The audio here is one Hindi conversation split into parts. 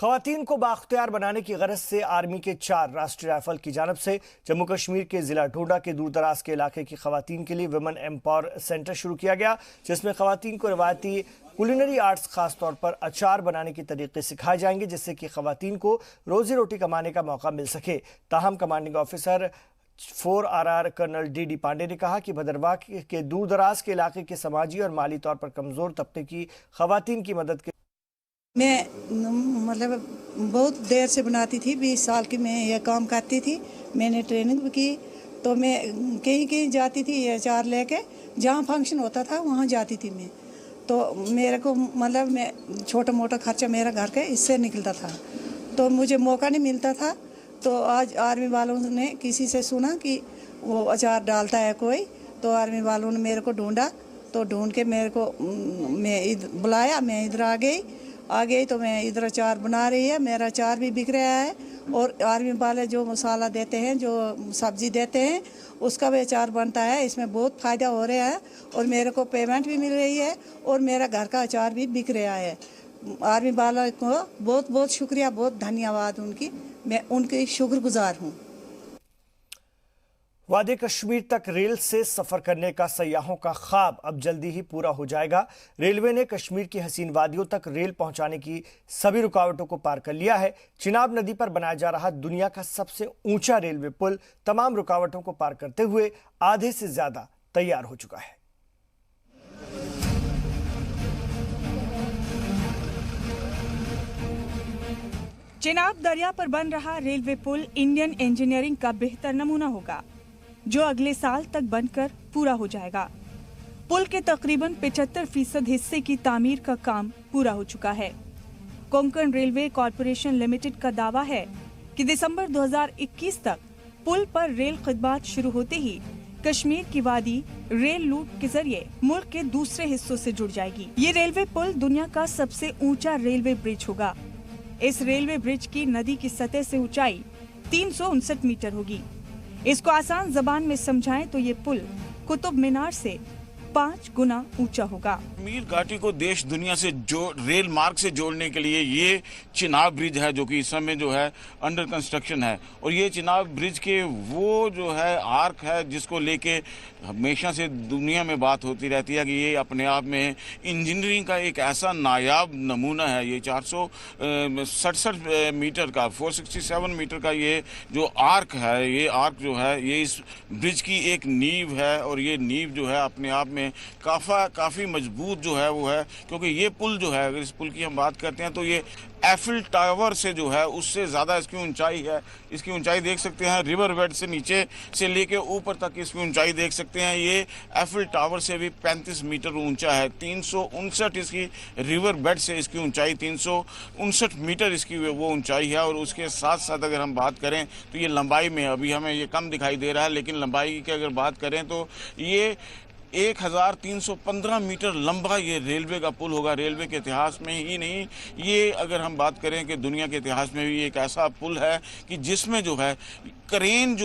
खवातीन को बाख्तियार बनाने की गरज से आर्मी के 4 राष्ट्रीय राइफल की जानब से जम्मू कश्मीर के जिला डोडा के दूर दराज के इलाके की खवातीन के लिए विमेन एम्पावर सेंटर शुरू किया गया, जिसमें खवातीन को रिवायती कुलिनरी आर्ट्स खास तौर पर अचार बनाने के तरीके सिखाए जाएंगे, जिससे कि खवातीन को रोजी रोटी कमाने का मौका मिल सके। ताहम commanding officer 4RR colonel D Pandey ने कहा कि भद्रवाह के दूर दराज के इलाके के समाजी और माली तौर पर कमजोर तबके की खवातीन की मदद के मैं बहुत देर से बनाती थी। 20 साल की मैं यह काम करती थी। मैंने ट्रेनिंग भी की, तो मैं कहीं कहीं जाती थी ये अचार लेके, जहाँ फंक्शन होता था वहाँ जाती थी मैं। तो मेरे को मैं छोटा मोटा खर्चा मेरा घर का इससे निकलता था, तो मुझे मौका नहीं मिलता था। तो आज आर्मी वालों ने किसी से सुना कि वो अचार डालता है कोई, तो आर्मी वालों ने मेरे को ढूंढा, तो ढूंढ के मेरे को बुलाया। मैं इधर आ गई तो मैं इधर अचार बना रही है। मेरा अचार भी बिक रहा है और आर्मी वाले जो मसाला देते हैं, जो सब्ज़ी देते हैं, उसका भी अचार बनता है। इसमें बहुत फ़ायदा हो रहा है और मेरे को पेमेंट भी मिल रही है और मेरा घर का अचार भी बिक रहा है। आर्मी वालों को बहुत बहुत शुक्रिया, बहुत धन्यवाद उनकी, मैं उनकी शुक्रगुजार हूँ। वादी कश्मीर तक रेल से सफर करने का सयाहों का ख्वाब अब जल्दी ही पूरा हो जाएगा। रेलवे ने कश्मीर की हसीन वादियों तक रेल पहुंचाने की सभी रुकावटों को पार कर लिया है। चिनाब नदी पर बनाया जा रहा दुनिया का सबसे ऊंचा रेलवे पुल तमाम रुकावटों को पार करते हुए आधे से ज्यादा तैयार हो चुका है। चिनाब दरिया पर बन रहा रेलवे पुल इंडियन इंजीनियरिंग का बेहतर नमूना होगा, जो अगले साल तक बनकर पूरा हो जाएगा। पुल के तकरीबन 75% हिस्से की तामीर का काम पूरा हो चुका है। कोंकण रेलवे कॉरपोरेशन लिमिटेड का दावा है कि दिसंबर 2021 तक पुल पर रेल खिदमत शुरू होते ही कश्मीर की वादी रेल लूप के जरिए मुल्क के दूसरे हिस्सों से जुड़ जाएगी। ये रेलवे पुल दुनिया का सबसे ऊंचा रेलवे ब्रिज होगा। इस रेलवे ब्रिज की नदी की सतह से ऊंचाई 359 मीटर होगी। इसको आसान जबान में समझाएं तो ये पुल कुतुब मीनार से 5 गुना ऊंचा होगा। कश्मीर घाटी को देश दुनिया से रेल मार्ग से जोड़ने के लिए ये चिनाब ब्रिज है, जो कि इस समय जो है अंडर कंस्ट्रक्शन है। और ये चिनाब ब्रिज के वो जो है आर्क है, जिसको लेके हमेशा से दुनिया में बात होती रहती है कि ये अपने आप में इंजीनियरिंग का एक ऐसा नायाब नमूना है। ये 467 मीटर का 467 मीटर का ये जो आर्क है, ये आर्क जो है ये इस ब्रिज की एक नींव है। और ये नींव जो है अपने आप में काफ़ी मजबूत जो है वो है, क्योंकि ये पुल जो है, अगर इस पुल की हम बात करते हैं तो ये एफिल टावर से जो है उससे ज़्यादा इसकी ऊंचाई है। इसकी ऊंचाई देख सकते हैं, रिवर बेड से नीचे से लेके ऊपर तक इसकी ऊंचाई देख सकते हैं। ये एफिल टावर से भी 35 मीटर ऊंचा है। 359 इसकी रिवर बेड से इसकी ऊंचाई 359 मीटर इसकी वो ऊंचाई है। और उसके साथ साथ अगर हम बात करें तो ये लंबाई में अभी हमें ये कम दिखाई दे रहा है, लेकिन लंबाई की अगर बात करें तो ये 1315 मीटर लंबा ये रेलवे का पुल होगा। रेलवे के इतिहास में ही नहीं, ये अगर हम बात करें कि दुनिया के इतिहास में भी एक ऐसा पुल है कि जिसमें जो है क्रेन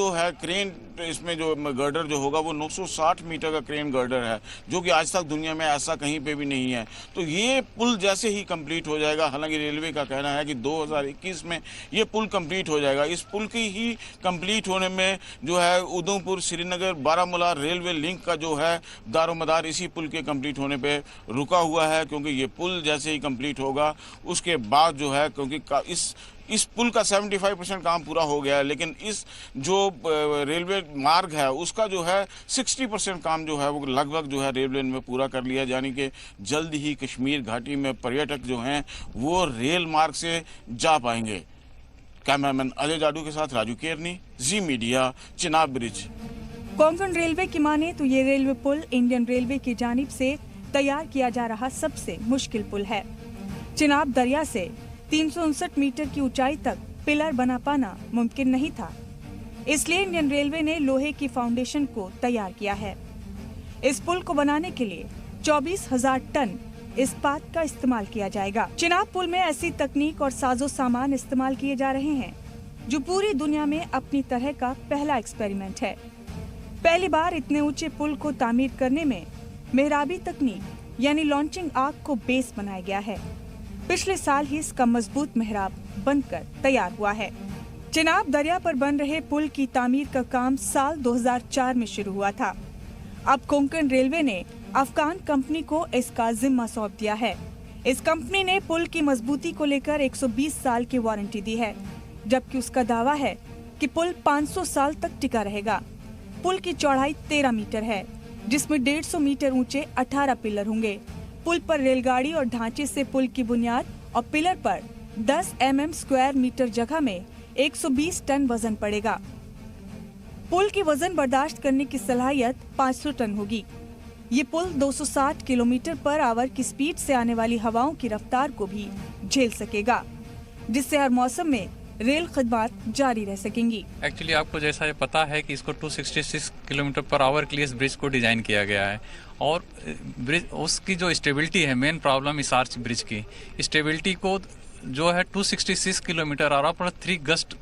इसमें जो गर्डर जो होगा वो 960 मीटर का क्रेन गर्डर है, जो कि आज तक दुनिया में ऐसा कहीं पे भी नहीं है। तो ये पुल जैसे ही कंप्लीट हो जाएगा, हालांकि रेलवे का कहना है कि 2021 में ये पुल कंप्लीट हो जाएगा। इस पुल की ही कंप्लीट होने में जो है उधमपुर श्रीनगर बारामूला रेलवे लिंक का जो है दारोमदार इसी पुल के कंप्लीट होने पे रुका हुआ है, क्योंकि ये पुल जैसे ही कंप्लीट होगा उसके बाद जो है, क्योंकि इस पुल का 75% काम पूरा हो गया है, लेकिन इस जो रेलवे मार्ग है उसका जो है 60% काम जो है वो लगभग जो है रेलवे ने पूरा कर लिया। यानी कि जल्द ही कश्मीर घाटी में पर्यटक जो हैं वो रेल मार्ग से जा पाएंगे। कैमरामैन अजय जाडू के साथ Raju Kerni, Zee media, Chenab bridge. Konkan railway की माने तो ये रेलवे पुल इंडियन रेलवे की जानिब से तैयार किया जा रहा सबसे मुश्किल पुल है। चिनाब दरिया से 359 मीटर की ऊंचाई तक पिलर बना पाना मुमकिन नहीं था, इसलिए इंडियन रेलवे ने लोहे की फाउंडेशन को तैयार किया है। इस पुल को बनाने के लिए 24,000 टन इस्पात का इस्तेमाल किया जाएगा। चिनाब पुल में ऐसी तकनीक और साजो सामान इस्तेमाल किए जा रहे हैं जो पूरी दुनिया में अपनी तरह का पहला एक्सपेरिमेंट है। पहली बार इतने ऊंचे पुल को तामीर करने में मेहराबी तकनीक यानी लॉन्चिंग आर्क को बेस बनाया गया है। पिछले साल ही इसका मजबूत मेहराब बनकर तैयार हुआ है। चिनाब दरिया पर बन रहे पुल की तामीर का काम साल 2004 में शुरू हुआ था। अब कोंकण रेलवे ने अफगान कंपनी को इसका जिम्मा सौंप दिया है। इस कंपनी ने पुल की मजबूती को लेकर 120 साल की वारंटी दी है, जबकि उसका दावा है कि पुल 500 साल तक टिका रहेगा। पुल की चौड़ाई 13 मीटर है, जिसमें 150 मीटर ऊंचे 18 पिलर होंगे। पुल पर रेलगाड़ी और ढांचे से पुल की बुनियाद और पिलर पर 10 mm² मीटर जगह में 120 टन वजन पड़ेगा। पुल की वजन बर्दाश्त करने की सलाहियत 500 टन होगी। ये पुल 260 किलोमीटर पर आवर की स्पीड से आने वाली हवाओं की रफ्तार को भी झेल सकेगा, जिससे हर मौसम में रेल खदमात जारी रह सकेंगी। एक्चुअली आपको जैसा ये पता है कि इसको 266 किलोमीटर पर आवर के लिए इस ब्रिज को डिजाइन किया गया है, और ब्रिज उसकी जो स्टेबिलिटी है, मेन प्रॉब्लम इस आर्च ब्रिज की स्टेबिलिटी को जो है 266 किलोमीटर आवर पर 3 गस्ट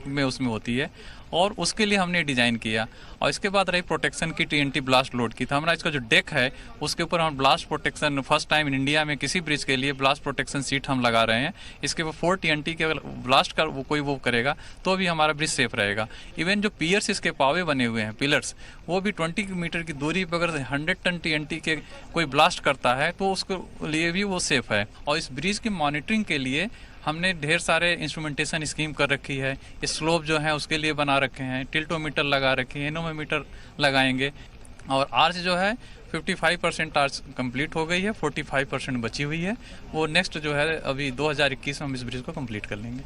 में उसमें होती है, और उसके लिए हमने डिज़ाइन किया। और इसके बाद रही प्रोटेक्शन की TNT ब्लास्ट लोड की। तो हमारा इसका जो डेक है उसके ऊपर हम blast protection first time in India में किसी ब्रिज के लिए ब्लास्ट प्रोटेक्शन सीट हम लगा रहे हैं। इसके ऊपर 4 TNT के ब्लास्ट कर वो करेगा तो भी हमारा ब्रिज सेफ रहेगा। इवन जो पियर्स इसके पावे बने हुए हैं, पिलर्स, वो भी 20 मीटर की दूरी पर अगर 100 टन TNT के कोई ब्लास्ट करता है तो उसके लिए भी वो सेफ है। और इस ब्रिज की मॉनिटरिंग के लिए हमने ढेर सारे इंस्ट्रूमेंटेशन स्कीम कर रखी है। स्लोप जो है उसके लिए बना रखे हैं, टिल्टोमीटर लगा रखे हैं, एनोमीटर लगाएंगे। और आर्च जो है 55% आर्च कंप्लीट हो गई है, 45% बची हुई है। वो नेक्स्ट जो है अभी 2021 में हम इस ब्रिज को कंप्लीट कर लेंगे।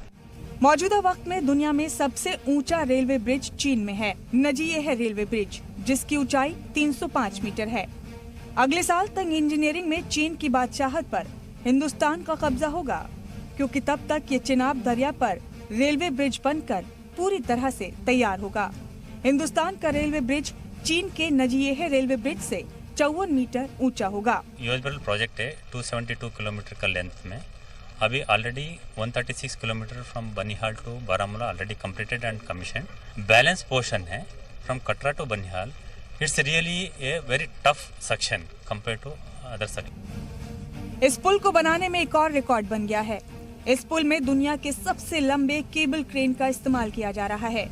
मौजूदा वक्त में दुनिया में सबसे ऊंचा रेलवे ब्रिज चीन में है। नजीए है रेलवे ब्रिज, जिसकी ऊंचाई 305 मीटर है। अगले साल तक इंजीनियरिंग में चीन की बादशाहत पर हिंदुस्तान का कब्जा होगा, क्योंकि तब तक ये चिनाब दरिया पर रेलवे ब्रिज बनकर पूरी तरह से तैयार होगा। हिंदुस्तान का रेलवे ब्रिज चीन के नजीए रेलवे ब्रिज से 54 मीटर ऊंचा होगा। यूएसबीएल प्रोजेक्ट है 272 किलोमीटर का लेंथ में। अभी already 136 kilometre from Banihal to Baramulla already completed and commission. Balance portion है from Katra to Banihal. It's really a very tough section compare to other section. इस पुल को बनाने में एक और रिकॉर्ड बन गया है। इस पुल में दुनिया के सबसे लंबे केबल क्रेन का इस्तेमाल किया जा रहा है।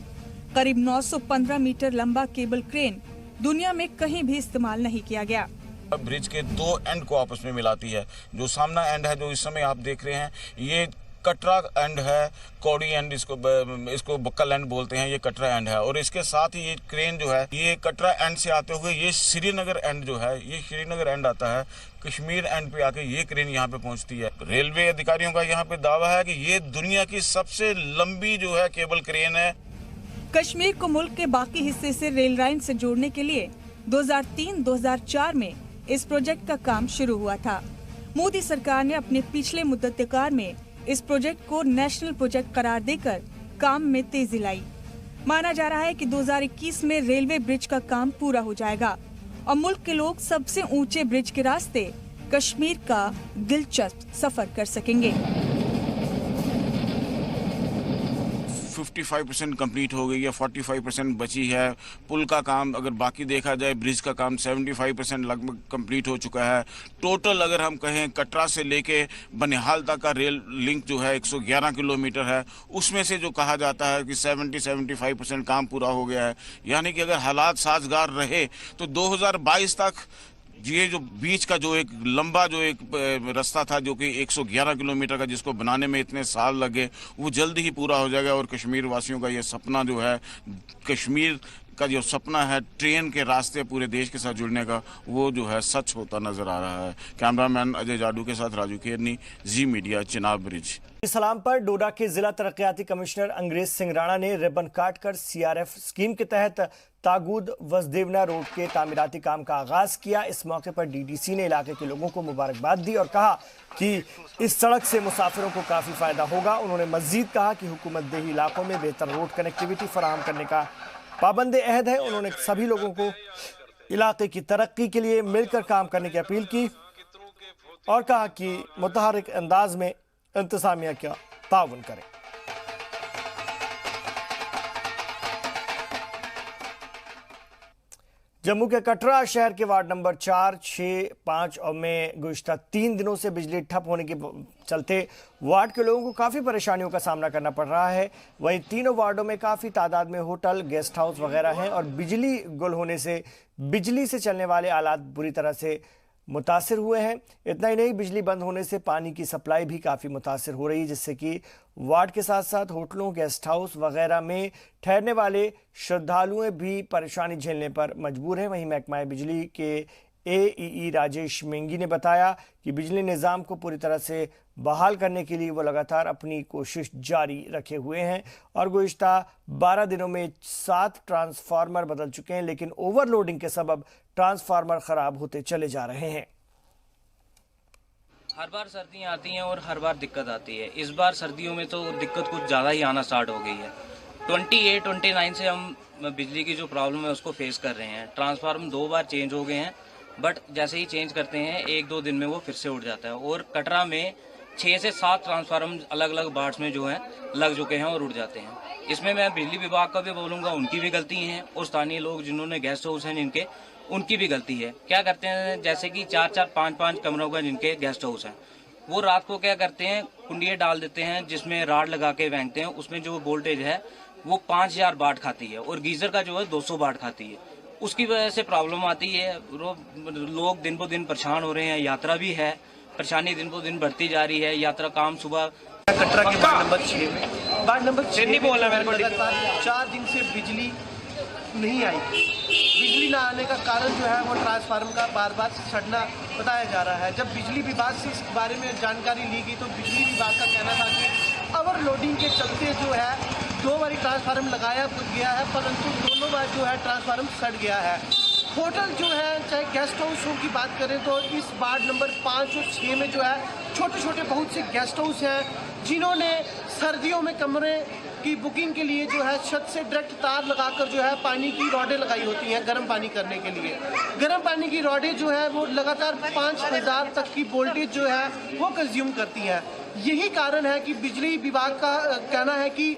करीब 915 मीटर लंबा केबल क्रेन दुनिया में कहीं भी इस्तेमाल नहीं किया गया। ब्रिज के 2 एंड को आपस में मिलाती है। जो सामना एंड है, जो इस समय आप देख रहे हैं, ये कटरा एंड है, कौड़ी एंड इसको बक्कल एंड बोलते हैं, ये कटरा एंड है। और इसके साथ ही ये क्रेन जो है, ये कटरा एंड से आते हुए ये श्रीनगर एंड जो है, ये श्रीनगर एंड आता है। कश्मीर एंड पे आके ये क्रेन यहाँ पे पहुंचती है। रेलवे अधिकारियों का यहाँ पे दावा है कि ये दुनिया की सबसे लंबी जो है केबल क्रेन है। कश्मीर को मुल्क के बाकी हिस्से से रेल लाइन से जोड़ने के लिए 2003-2004 में इस प्रोजेक्ट का काम शुरू हुआ था। मोदी सरकार ने अपने पिछले मुद्दतकार में इस प्रोजेक्ट को नेशनल प्रोजेक्ट करार देकर काम में तेजी लाई। माना जा रहा है कि 2021 में रेलवे ब्रिज का काम पूरा हो जाएगा और मुल्क के लोग सबसे ऊंचे ब्रिज के रास्ते कश्मीर का दिलचस्प सफर कर सकेंगे। 55% कंप्लीट हो गई है, 45% बची है। पुल का काम अगर बाकी देखा जाए, ब्रिज का काम 75% लगभग कंप्लीट हो चुका है। टोटल अगर हम कहें कटरा से लेके बनिहाल तक का रेल लिंक जो है 111 किलोमीटर है, उसमें से जो कहा जाता है कि 70-75% काम पूरा हो गया है। यानी कि अगर हालात साजगार रहे तो 2022 तक ये जो बीच का जो एक लंबा जो एक रास्ता था, जो कि 111 किलोमीटर का, जिसको बनाने में इतने साल लगे, वो जल्दी ही पूरा हो जाएगा। और कश्मीर वासियों का ये सपना जो है, कश्मीर का जो सपना है ट्रेन के रास्ते पूरे देश के साथ जुड़ने का, वो जो है सच होता नजर आ रहा है। कैमरामैन अजय जाडू के साथ राजू केरनी, जी मीडिया, चिनाब ब्रिज। सलाम पर डोडा के जिला तरक्याती कमिश्नर अंग्रेज सिंह राणा ने रिबन काटकर CRF स्कीम के तहत तागूद वसदेवना रोड के तामीराती काम का आगाज किया। इस मौके पर DDC ने इलाके के लोगों को मुबारकबाद दी और कहा कि इस सड़क से मुसाफिरों को काफी फायदा होगा। उन्होंने मजीद कहा कि हुकूमत देही इलाकों में बेहतर रोड कनेक्टिविटी फराहम करने का पाबंद अहद है। उन्होंने सभी लोगों को इलाके की तरक्की के लिए मिलकर काम करने की अपील की और कहा कि मुतहरिक अंदाज में इंतजामिया का ताउन करें। जम्मू के कटरा शहर के वार्ड नंबर 4, 6, 5 और में गुज़िश्ता 3 दिनों से बिजली ठप होने के चलते वार्ड के लोगों को काफ़ी परेशानियों का सामना करना पड़ रहा है। वहीं तीनों वार्डों में काफ़ी तादाद में होटल, गेस्ट हाउस वगैरह हैं और बिजली गुल होने से बिजली से चलने वाले आलात बुरी तरह से मुतासिर हुए हैं। इतना ही नहीं, बिजली बंद होने से पानी की सप्लाई भी काफ़ी मुतासिर हो रही है, जिससे कि वार्ड के साथ साथ होटलों, गेस्ट हाउस वगैरह में ठहरने वाले श्रद्धालुएं भी परेशानी झेलने पर मजबूर हैं। वहीं महकमा बिजली के AEE राजेश मेंगी ने बताया कि बिजली निज़ाम को पूरी तरह से बहाल करने के लिए वो लगातार अपनी कोशिश जारी रखे हुए हैं और गुज़िश्ता 12 दिनों में 7 ट्रांसफार्मर बदल चुके हैं, लेकिन ओवरलोडिंग के सबब ट्रांसफार्मर ख़राब होते चले जा रहे हैं। हर बार सर्दियाँ आती हैं और हर बार दिक्कत आती है। इस बार सर्दियों में तो दिक्कत कुछ ज़्यादा ही आना स्टार्ट हो गई है। 28-29 से हम बिजली की जो प्रॉब्लम है उसको फेस कर रहे हैं। ट्रांसफार्मर 2 बार चेंज हो गए हैं, बट जैसे ही चेंज करते हैं 1-2 दिन में वो फिर से उठ जाता है। और कटरा में 6 से 7 ट्रांसफार्मर अलग अलग बार्ड्स में जो है लग चुके हैं और उड़ जाते हैं। इसमें मैं बिजली विभाग का भी बोलूँगा, उनकी भी गलती है और स्थानीय लोग जिन्होंने गेस्ट हाउस हैं जिनके, उनकी भी गलती है। क्या करते हैं, जैसे कि 4-4, 5-5 कमरों का जिनके गेस्ट हाउस हैं, वो रात को क्या करते हैं, कुंडियाँ डाल देते हैं जिसमें राड लगा के फेंकते हैं। उसमें जो वोल्टेज है वो 5000 वाट खाती है और गीजर का जो है 200 वाट खाती है। उसकी वजह से प्रॉब्लम आती है। लोग दिन ब दिन परेशान हो रहे हैं। यात्रा भी है, परेशानी दिन ब दिन बढ़ती जा रही है। यात्रा काम सुबह कटरा के वार्ड नंबर 6 में, वार्ड नंबर 6 नहीं बोलना मेरे को, लगातार 4 दिन से बिजली नहीं आई। बिजली ना आने का कारण जो है वो ट्रांसफार्मर का बार बार सड़ना बताया जा रहा है। जब बिजली विभाग से इस बारे में जानकारी ली गई तो बिजली विभाग का कहना था कि ओवरलोडिंग के चलते जो है 2 बार ट्रांसफार्मर लगाया गया है, परंतु दोनों बार जो है ट्रांसफार्मर सड़ गया है। होटल जो है, चाहे गेस्ट हाउसों की बात करें तो इस वार्ड नंबर 5 और 6 में जो है छोटे छोटे बहुत से गेस्ट हाउस हैं, जिन्होंने सर्दियों में कमरे की बुकिंग के लिए जो है छत से डायरेक्ट तार लगाकर जो है पानी की रॉडें लगाई होती हैं गर्म पानी करने के लिए। गर्म पानी की रॉडें जो है वो लगातार 5000 तक की वोल्टेज जो है वो कंज्यूम करती हैं। यही कारण है कि बिजली विभाग का कहना है कि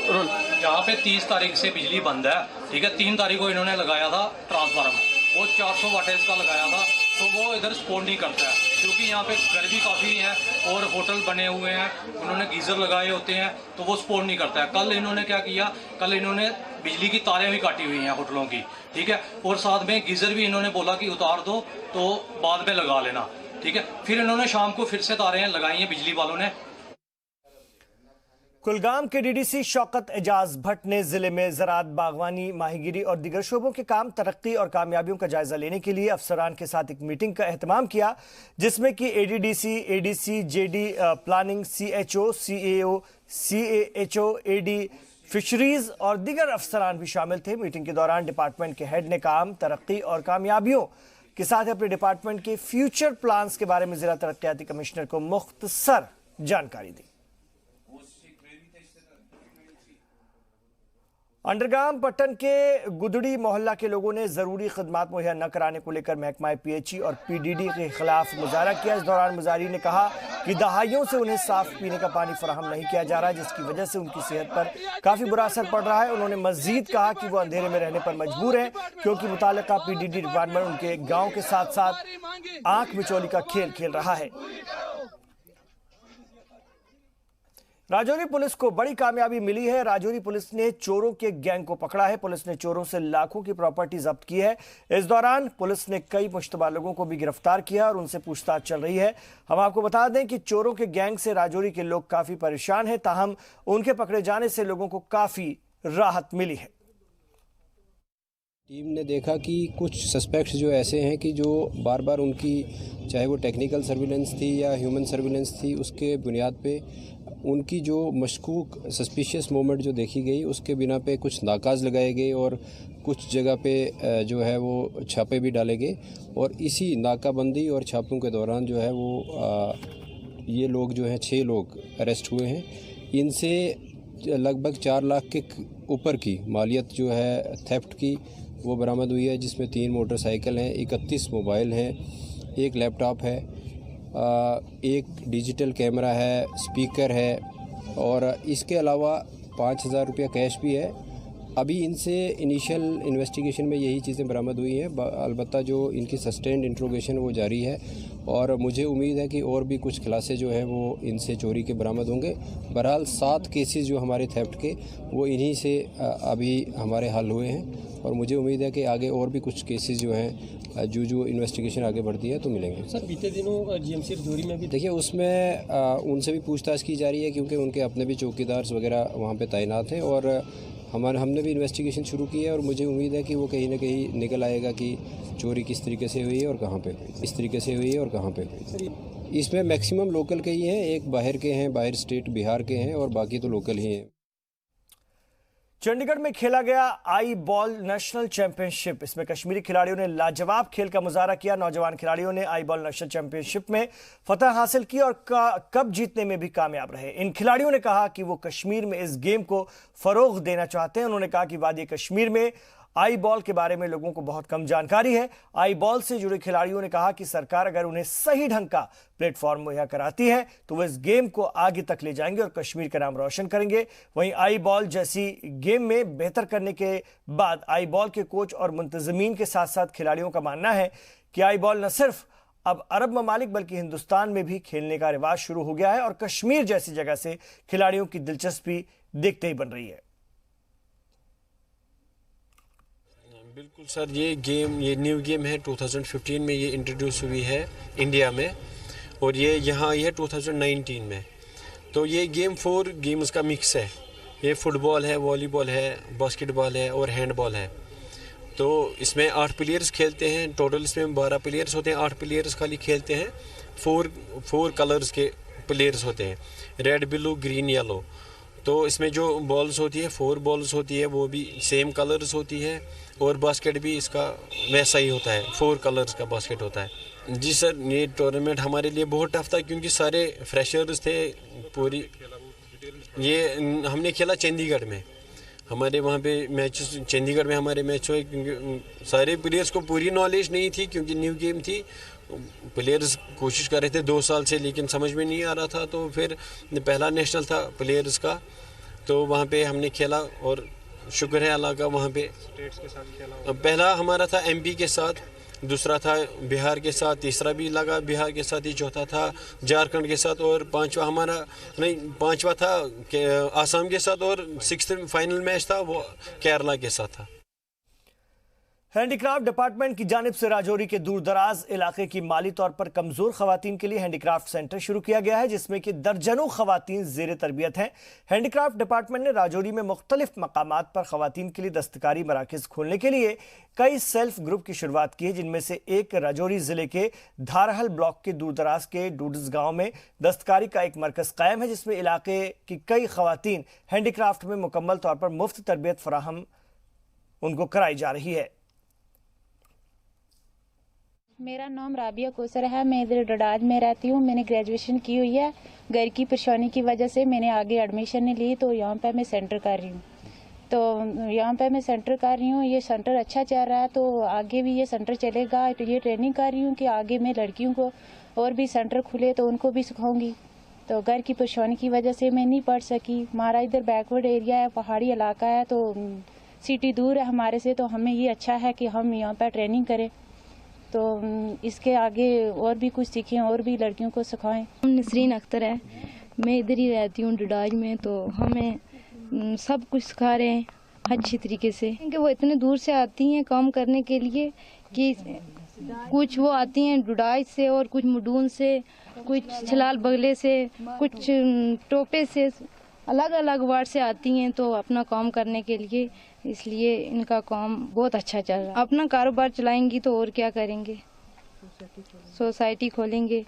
यहाँ पे 30 तारीख से बिजली बंद है, ठीक है। 3 तारीख को इन्होंने लगाया था ट्रांसफार्मर, वो 400 वाटेज का लगाया था, तो वो इधर स्पोर्ट नहीं करता है क्योंकि यहाँ पे घर भी काफ़ी हैं और होटल बने हुए हैं, उन्होंने गीज़र लगाए होते हैं, तो वो स्पोर्ट नहीं करता है। कल इन्होंने क्या किया, कल इन्होंने बिजली की तारें भी काटी हुई हैं होटलों की, ठीक है, और साथ में गीज़र भी इन्होंने बोला कि उतार दो तो बाद में लगा लेना, ठीक है। फिर इन्होंने शाम को फिर से तारें लगाई हैं बिजली वालों ने। कुलगाम के DDC शौकत एजाज भट्ट ने जिले में ज़राअत, बागवानी, माहीगीरी और दीगर शोबों के काम, तरक्की और कामयाबियों का जायजा लेने के लिए अफसरान के साथ एक मीटिंग का एहतमाम किया, जिसमें कि ADDC, ADC, JD planning, CHO, CAO, CAHO, AD fisheries और दीगर अफसरान भी शामिल थे। मीटिंग के दौरान डिपार्टमेंट के हेड ने काम, तरक्की और कामयाबियों के साथ अपने डिपार्टमेंट के फ्यूचर प्लान्स के बारे में जिला तरक्याती कमिश्नर को मुख्तसर जानकारी दी। अंडरगाम पट्टन के गुदड़ी मोहल्ला के लोगों ने जरूरी खदमात मुहैया न कराने को लेकर महकमा PHE और PDD के खिलाफ मुजाहरा किया। इस दौरान मुजाहरीन ने कहा कि दहाइयों से उन्हें साफ पीने का पानी फराहम नहीं किया जा रहा है, जिसकी वजह से उनकी सेहत पर काफी बुरा असर पड़ रहा है। उन्होंने मजीद कहा कि वो अंधेरे में रहने पर मजबूर हैं क्योंकि मुताल्लिका PDD डिपार्टमेंट उनके गाँव के साथ साथ आंख मिचौली का खेल खेल रहा है। राजौरी पुलिस को बड़ी कामयाबी मिली है। राजौरी पुलिस ने चोरों के गैंग को पकड़ा है। पुलिस ने चोरों से लाखों की प्रॉपर्टी जब्त की है। इस दौरान पुलिस ने कई मुश्तबा लोगों को भी गिरफ्तार किया और उनसे पूछताछ चल रही है। हम आपको बता दें कि चोरों के गैंग से राजौरी के लोग काफी परेशान हैं, ताहम उनके पकड़े जाने से लोगों को काफी राहत मिली है। टीम ने देखा कि कुछ सस्पेक्ट्स जो ऐसे हैं कि जो बार बार उनकी, चाहे वो टेक्निकल सर्विलेंस थी या ह्यूमन सर्विलेंस थी, उसके बुनियाद पे उनकी जो मशकूक सस्पिशियस मूवमेंट जो देखी गई, उसके बिना पे कुछ नाकाज लगाए गए और कुछ जगह पे जो है वो छापे भी डाले गए। और इसी नाकाबंदी और छापों के दौरान जो है वो ये लोग जो हैं 6 लोग अरेस्ट हुए हैं। इनसे लगभग 4 लाख के ऊपर की मालियत जो है थेफ्ट की वो बरामद हुई है, जिसमें 3 मोटरसाइकिल हैं, 31 मोबाइल हैं, 1 लैपटॉप है, 1 डिजिटल कैमरा है, स्पीकर है और इसके अलावा 5000 रुपया कैश भी है अभी इनसे इनिशियल इन्वेस्टिगेशन में यही चीज़ें बरामद हुई हैं। अलबत्ता जो इनकी सस्टेन्ड इंट्रोगेशन वो जारी है और मुझे उम्मीद है कि और भी कुछ खुलासे जो हैं वो इनसे चोरी के बरामद होंगे। बहरहाल 7 केसेस जो हमारे थेफ्ट के वो इन्हीं से अभी हमारे हल हुए हैं और मुझे उम्मीद है कि आगे और भी कुछ केसेस जो हैं जो इन्वेस्टिगेशन आगे बढ़ती है तो मिलेंगे। सर बीते दिनों जीएमसी रजौरी में भी देखिए उसमें उनसे भी पूछताछ की जा रही है क्योंकि उनके अपने भी चौकीदार वगैरह वहाँ पे तैनात हैं और हमने भी इन्वेस्टिगेशन शुरू की है और मुझे उम्मीद है कि वो कहीं ना कहीं निकल आएगा कि चोरी किस तरीके से हुई है और कहाँ पे इस तरीके से हुई है और कहाँ पे। इसमें मैक्सिमम लोकल के ही हैं, एक बाहर के हैं, बाहर स्टेट बिहार के हैं और बाकी तो लोकल ही हैं। चंडीगढ़ में खेला गया आई बॉल नेशनल चैंपियनशिप। इसमें कश्मीरी खिलाड़ियों ने लाजवाब खेल का मुजाहरा किया। नौजवान खिलाड़ियों ने आई बॉल नेशनल चैंपियनशिप में फतह हासिल की और कप जीतने में भी कामयाब रहे। इन खिलाड़ियों ने कहा कि वो कश्मीर में इस गेम को फरोग देना चाहते हैं। उन्होंने कहा कि वादी कश्मीर में आई बॉल के बारे में लोगों को बहुत कम जानकारी है। आई बॉल से जुड़े खिलाड़ियों ने कहा कि सरकार अगर उन्हें सही ढंग का प्लेटफॉर्म मुहैया कराती है तो वो इस गेम को आगे तक ले जाएंगे और कश्मीर का नाम रोशन करेंगे। वहीं आई बॉल जैसी गेम में बेहतर करने के बाद आई बॉल के कोच और मुंतजमीन के साथ साथ खिलाड़ियों का मानना है कि आई बॉल न सिर्फ अब अरब ममालिक बल्कि हिंदुस्तान में भी खेलने का रिवाज शुरू हो गया है और कश्मीर जैसी जगह से खिलाड़ियों की दिलचस्पी देखते ही बन रही है। बिल्कुल सर, ये न्यू गेम है। 2015 में ये इंट्रोड्यूस हुई है इंडिया में और ये यहाँ आई है 2019 में। तो ये गेम 4 गेम्स का मिक्स है। ये फुटबॉल है, वॉलीबॉल है, बास्केटबॉल है और हैंडबॉल है। तो इसमें 8 प्लेयर्स खेलते हैं। टोटल इसमें 12 प्लेयर्स होते हैं। 8 प्लेयर्स खाली खेलते हैं। 4 कलर्स के प्लेयर्स होते हैं, रेड, ब्लू, ग्रीन, येलो। तो इसमें जो बॉल्स होती है 4 बॉल्स होती है, वो भी सेम कलर्स होती है और बास्केट भी इसका वैसा ही होता है, 4 कलर्स का बास्केट होता है। जी सर, ये टूर्नामेंट हमारे लिए बहुत टफ था क्योंकि सारे फ्रेशर्स थे। पूरी ये हमने खेला चंडीगढ़ में, हमारे वहाँ पे मैचेस चंडीगढ़ में हमारे मैच हुए क्योंकि सारे प्लेयर्स को पूरी नॉलेज नहीं थी क्योंकि न्यू गेम थी। प्लेयर्स कोशिश कर रहे थे 2 साल से लेकिन समझ में नहीं आ रहा था। तो फिर पहला नेशनल था प्लेयर्स का, तो वहाँ पे हमने खेला और शुक्र है अल्लाह का। वहाँ पे स्टेट्स के साथ खेला। पहला हमारा था एमपी के साथ, दूसरा था बिहार के साथ, तीसरा भी लगा बिहार के साथ ही, चौथा था झारखंड के साथ और पांचवा था आसाम के साथ और 6th फाइनल मैच था वो केरला के साथ था। हैंडीक्राफ्ट डिपार्टमेंट की जानिब से राजौरी के दूर दराज इलाके की माली तौर पर कमजोर खवातीन के लिए हैंडीक्राफ्ट सेंटर शुरू किया गया है जिसमें कि दर्जनों खवातीन जेर तरबियत हैं। हैंडीक्राफ्ट डिपार्टमेंट ने राजौरी में मुख्तलिफ मकामात पर खवातीन के लिए दस्तकारी मराकज खोलने के लिए कई सेल्फ ग्रुप की शुरुआत की है, जिनमें से एक राजौरी जिले के धारहल ब्लॉक के दूर दराज के डूडस गांव में दस्तकारी का एक मरकज कायम है जिसमें इलाके की कई खवातीन हैंडीक्राफ्ट में मुकम्मल तौर पर मुफ्त तरबियत फराहम उनको कराई जा रही है। मेरा नाम राबिया कोसर है, मैं इधर डडाज में रहती हूँ। मैंने ग्रेजुएशन की हुई है। घर की परेशानी की वजह से मैंने आगे एडमिशन नहीं ली, तो यहाँ पे मैं सेंटर कर रही हूँ। ये सेंटर अच्छा चल रहा है, तो आगे भी ये सेंटर चलेगा। तो ये ट्रेनिंग कर रही हूँ कि आगे मैं लड़कियों को और भी सेंटर खुले तो उनको भी सिखाऊंगी। तो घर की परेशानी की वजह से मैं नहीं पढ़ सकी। हमारा इधर बैकवर्ड एरिया है, पहाड़ी इलाका है, तो सिटी दूर है हमारे से, तो हमें ये अच्छा है कि हम यहाँ पर ट्रेनिंग करें तो इसके आगे और भी कुछ सीखें और भी लड़कियों को सिखाएं। नसरीन अख्तर है, मैं इधर ही रहती हूँ डडाज में। तो हमें सब कुछ सिखा रहे हैं अच्छी तरीके से कि वो इतने दूर से आती हैं काम करने के लिए कि कुछ वो आती हैं डुडाज से और कुछ मुडून से, कुछ छलाल बगले से, कुछ टोपे से, अलग अलग वार्ड से आती हैं तो अपना काम करने के लिए। इसलिए इनका काम बहुत अच्छा चल रहा है। अपना कारोबार चलाएंगी तो और क्या करेंगे, सोसाइटी खोलेंगे